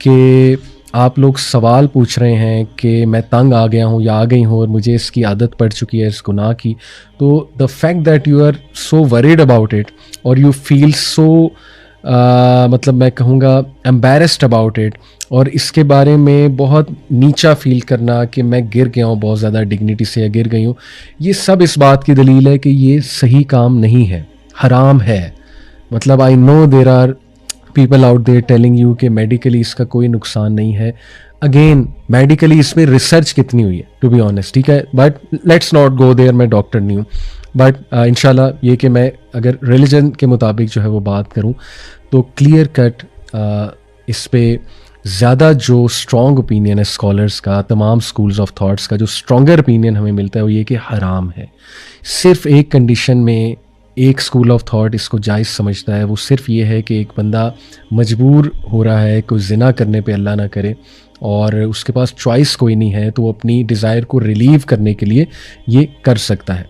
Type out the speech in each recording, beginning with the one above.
कि आप लोग सवाल पूछ रहे हैं कि मैं तंग आ गया हूँ या आ गई हूँ और मुझे इसकी आदत पड़ चुकी है इस गुनाह की, तो the fact that you are so worried about it और यू फील सो मतलब मैं कहूँगा एम्बैरेस्ड अबाउट इट, और इसके बारे में बहुत नीचा फील करना कि मैं गिर गया हूँ बहुत ज़्यादा डिग्निटी से या गिर गई हूँ, ये सब इस बात की दलील है कि ये सही काम नहीं है, हराम है। मतलब I know there are people out there telling you कि मेडिकली इसका कोई नुकसान नहीं है। अगेन मेडिकली इसमें रिसर्च कितनी हुई है टू बी ऑनेस्ट, ठीक है, but let's not go there, मैं डॉक्टर नहीं हूँ। बट इंशाल्लाह ये कि मैं अगर रिलीजन के मुताबिक जो है वो बात करूँ तो क्लियर कट इस पे ज़्यादा जो स्ट्रॉन्ग ओपिनियन है स्कॉलर्स का, तमाम स्कूल्स ऑफ थॉट्स का जो स्ट्रॉन्गर ओपिनियन हमें मिलता है वो ये कि हराम है। सिर्फ एक कंडीशन में एक स्कूल ऑफ थॉट इसको जायज़ समझता है, वो सिर्फ ये है कि एक बंदा मजबूर हो रहा है कोई जिना करने पे, अल्लाह ना करे, और उसके पास चॉइस कोई नहीं है, तो वो अपनी डिज़ायर को रिलीव करने के लिए ये कर सकता है।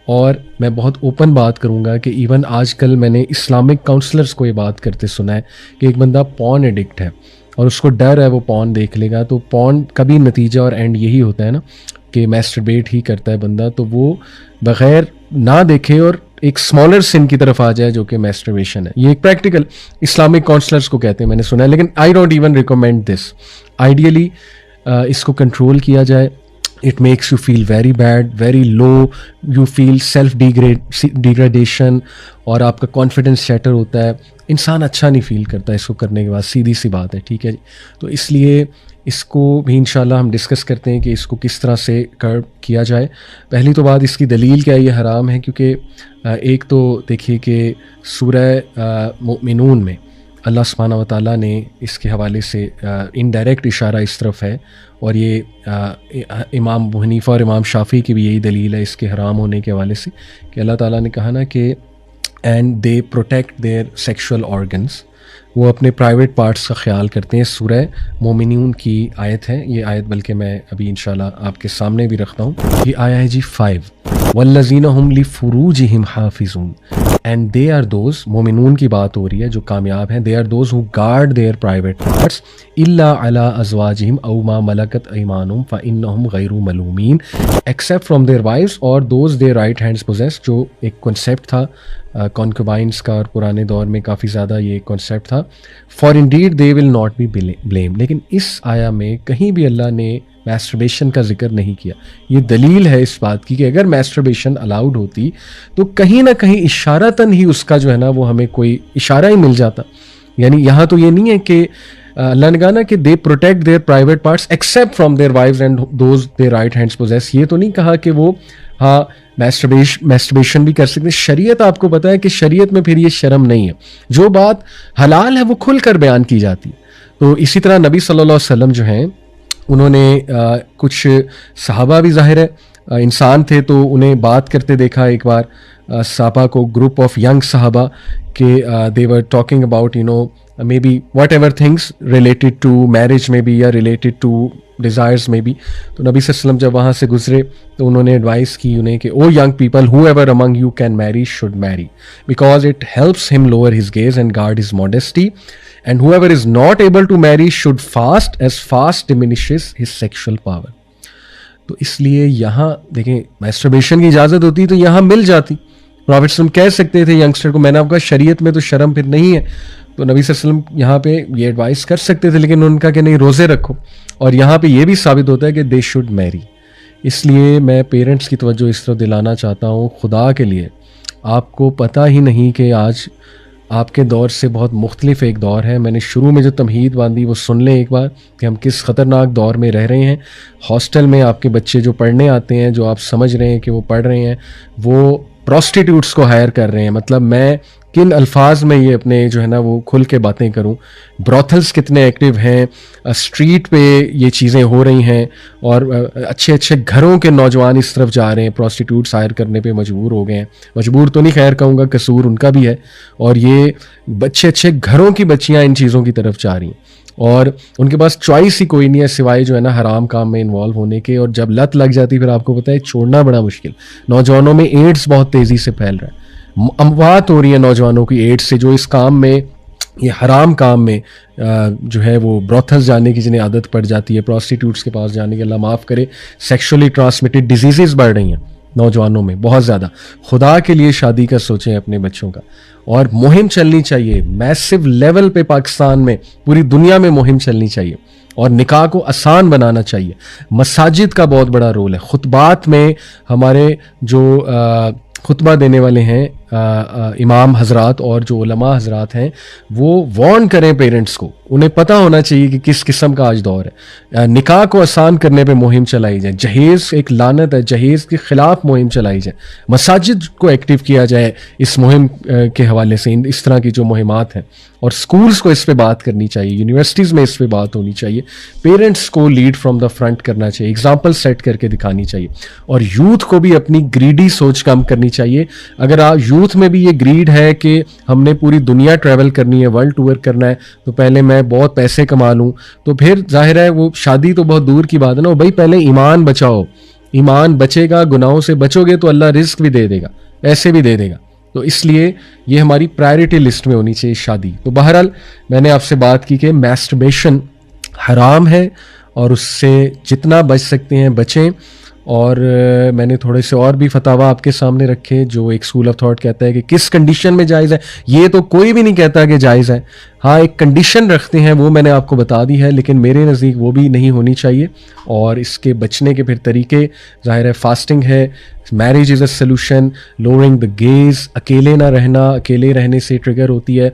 और मैं बहुत ओपन बात करूँगा कि इवन आजकल मैंने इस्लामिक काउंसलर्स को ये बात करते सुना है कि एक बंदा पॉर्न एडिक्ट है और उसको डर है वो पॉर्न देख लेगा, तो पॉर्न का भी नतीजा और एंड यही होता है ना कि मैस्टरबेट ही करता है बंदा, तो वो बग़ैर ना देखे और एक स्मॉलर सिन की तरफ आ जाए जो कि मैस्टरबेशन है। ये एक प्रैक्टिकल इस्लामिक काउंसलर्स को कहते हैं, मैंने सुना है, लेकिन I don't even recommend this. Ideally इसको कंट्रोल किया जाए। It makes you feel very bad, very low, you feel self degradation और आपका कॉन्फिडेंस शैटर होता है, इंसान अच्छा नहीं फील करता इसको करने के बाद, सीधी सी बात है, ठीक है जी। तो इसलिए इसको भी इंशाल्लाह हम डिस्कस करते हैं कि इसको किस तरह से कर्ब किया जाए। पहली तो बात इसकी दलील क्या है, ये हराम है क्योंकि एक तो देखिए कि सूरह मोमिनून में अल्लाह सुब्हानहू व तआला ने इसके हवाले से इनडायरेक्ट इशारा इस तरफ है, और ये इमाम अबू हनीफा और इमाम शाफी की भी यही दलील है इसके हराम होने के हवाले से कि अल्लाह ताला ने कहा ना कि and they protect there sexual organs, वो अपने प्राइवेट पार्ट्स का ख्याल करते हैं। सूरह मोमिनून की आयत है ये आयत, बल्कि मैं अभी इंशाल्लाह आपके सामने भी रखता हूँ। ये आया है जी 5, वल्लज़ीना हुम लिफ़ुरूजिहिम हाफ़िज़ून, एंड दे आर दोज, मोमिनून की बात हो रही है जो कामयाब हैं, they are those who guard their private parts इल्ला अला अज़वाजिहिम औ मा मलकत अयमानुहुम फ़इन्नहुम गैरु मलूमीन, एक्सेप्ट फ्रॉम देयर वाइव्स और those their right hands possess, जो एक कॉन्सेप्ट था कॉन्क्यूबाइंस का, और पुराने दौर में काफ़ी ज़्यादा ये कॉन्सेप्ट था। For Indeed they will not be blame, लेकिन इस आया में कहीं भी अल्लाह ने मैस्टरबेशन का जिक्र नहीं किया। ये दलील है इस बात की कि अगर मैस्टरबेशन अलाउड होती तो कहीं ना कहीं इशारतन ही उसका जो है ना वो हमें कोई इशारा ही मिल जाता। यानी यहाँ तो ये नहीं है कि अल्लाह ने कहा ना कि they protect their private parts except from their wives and those their right hands possess, ये तो नहीं कहा कि वो हाँ मैस्टरबेशन भी कर सकते हैं। शरीयत आपको पता है कि शरीयत में फिर ये शर्म नहीं है, जो बात हलाल है वो खुलकर बयान की जाती है। तो इसी तरह नबी सल्लल्लाहु अलैहि वसल्लम जो हैं उन्होंने कुछ सहाबा भी ज़ाहिर है इंसान थे तो उन्हें बात करते देखा एक बार सहाबा को, ग्रुप ऑफ यंग सहाबा के, they were talking about you know maybe whatever things related to marriage में भी या रिलेटेड टू डिज़ायर्स में भी। तो नबी सल्लल्लाहु अलैहि वसल्लम जब वहाँ से गुजरे तो उन्होंने एडवाइस की उन्हें कि O young people, whoever among you can marry should marry because it helps him lower his gaze and guard his modesty, and whoever is not able to marry should fast as fast diminishes his sexual power। तो इसलिए यहाँ देखें masturbation की इजाज़त होती तो यहाँ मिल जाती, प्रॉफेट सल्लल्लाहु अलैहि वसल्लम कह सकते थे यंगस्टर को, मैंने आपका शरीयत में तो शर्म फिर नहीं है, तो नबी सल्लल्लाहु अलैहि वसल्लम यहाँ पे ये एडवाइस कर सकते थे, लेकिन उनका कि नहीं रोज़े रखो, और यहाँ पे ये भी साबित होता है कि दे शुड मैरी। इसलिए मैं पेरेंट्स की तवज्जो इस तरह दिलाना चाहता हूँ, खुदा के लिए आपको पता ही नहीं कि आज आपके दौर से बहुत मुख्तलिफ एक दौर है। मैंने शुरू में जो तमहीद बांधी वो सुन लें एक बार कि हम किस ख़तरनाक दौर में रह रहे हैं। हॉस्टल में आपके बच्चे जो पढ़ने आते हैं, जो आप समझ रहे हैं कि वो पढ़ रहे हैं, वो प्रोस्टिट्यूट्स को हायर कर रहे हैं। मतलब मैं किन अल्फाज में ये अपने जो है ना वो खुल के बातें करूं, ब्रॉथल्स कितने एक्टिव हैं, स्ट्रीट पे ये चीज़ें हो रही हैं, और अच्छे अच्छे घरों के नौजवान इस तरफ जा रहे हैं, प्रोस्टिट्यूट्स हायर करने पे मजबूर हो गए हैं। मजबूर तो नहीं खैर कहूँगा, कसूर उनका भी है, और ये अच्छे अच्छे घरों की बच्चियाँ इन चीज़ों की तरफ जा रही हैं और उनके पास चॉइस ही कोई नहीं है सिवाय जो है ना हराम काम में इन्वॉल्व होने के। और जब लत लग जाती फिर आपको पता है छोड़ना बड़ा मुश्किल। नौजवानों में एड्स बहुत तेज़ी से फैल रहा है, अमवात हो रही है नौजवानों की एड्स से, जो इस काम में ये हराम काम में जो है वो ब्रोथल्स जाने की जिन्हें आदत पड़ जाती है, प्रोस्टिट्यूट्स के पास जाने की, अल्लाह माफ़ करे, सेक्सुअली ट्रांसमिटेड डिजीज़ बढ़ रही हैं नौजवानों में बहुत ज़्यादा। खुदा के लिए शादी का सोचें अपने बच्चों का। और मुहिम चलनी चाहिए मैसिव लेवल पे, पाकिस्तान में, पूरी दुनिया में मुहिम चलनी चाहिए और निकाह को आसान बनाना चाहिए। मसाजिद का बहुत बड़ा रोल है। खुतबात में हमारे जो खुतबा देने वाले हैं इमाम हजरात और जो उलमा हजरात हैं, वो वार्न करें पेरेंट्स को। उन्हें पता होना चाहिए कि किस किस्म का आज दौर है। निकाह को आसान करने पे मुहिम चलाई जाए। जहेज़ एक लानत है, जहेज़ के ख़िलाफ़ मुहिम चलाई जाए। मसाजिद को एक्टिव किया जाए इस मुहिम के हवाले से, इस तरह की जो मुहिमात हैं। और स्कूल्स को इस पे बात करनी चाहिए, यूनिवर्सिटीज़ में इस पे बात होनी चाहिए। पेरेंट्स को लीड फ्रॉम द फ्रंट करना चाहिए, एग्जाम्पल सेट करके दिखानी चाहिए। और यूथ को भी अपनी ग्रीडी सोच कम करनी चाहिए। अगर आप यूथ में भी ये ग्रीड है कि हमने पूरी दुनिया ट्रैवल करनी है, वर्ल्ड टूर करना है, तो पहले मैं बहुत पैसे कमा लूँ, तो फिर जाहिर है वो शादी तो बहुत दूर की बात है ना। भाई पहले ईमान बचाओ, ईमान बचेगा, गुनाहों से बचोगे तो अल्लाह रिस्क भी दे देगा, पैसे भी दे देगा। तो इसलिए ये हमारी प्रायोरिटी लिस्ट में होनी चाहिए शादी। तो बहरहाल मैंने आपसे बात की कि मैस्टरबेशन हराम है और उससे जितना बच सकते हैं बचें। और मैंने थोड़े से और भी फतावा आपके सामने रखे जो एक स्कूल ऑफ थॉट कहता है कि किस कंडीशन में जायज़ है। ये तो कोई भी नहीं कहता कि जायज़ है, हाँ एक कंडीशन रखते हैं, वो मैंने आपको बता दी है, लेकिन मेरे नज़दीक वो भी नहीं होनी चाहिए। और इसके बचने के फिर तरीके ज़ाहिर है फास्टिंग है, marriage is a solution, lowering the gauge, अकेले ना रहना, अकेले रहने से ट्रिगर होती है,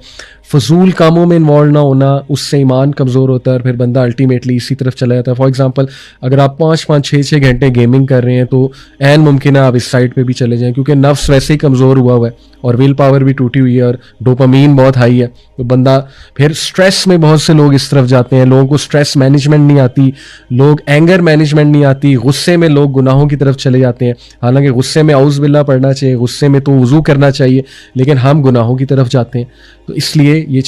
फजूल कामों में इन्वॉल्व ना होना, उससे ईमान कमज़ोर होता है और फिर बंदा अल्टीमेटली इसी तरफ चला जाता है। फॉर एग्जांपल अगर आप 5-5, 6-6 घंटे गेमिंग कर रहे हैं तो ऐन मुमकिन है आप इस साइड पे भी चले जाएं, क्योंकि नफ्स वैसे ही कमज़ोर हुआ है और विल पावर भी टूटी हुई है और डोपामीन बहुत हाई है। तो बंदा फिर स्ट्रेस में, बहुत से लोग इस तरफ जाते हैं, लोगों को स्ट्रेस मैनेजमेंट नहीं आती, लोग एंगर मैनेजमेंट नहीं आती, गुस्से में लोग गुनाहों की तरफ चले जाते हैं। हालांकि गुस्से में औज़ बिल्लाह पढ़ना चाहिए, गुस्से में तो वज़ू करना चाहिए, लेकिन हम गुनाहों की तरफ जाते हैं। तो इसलिए ये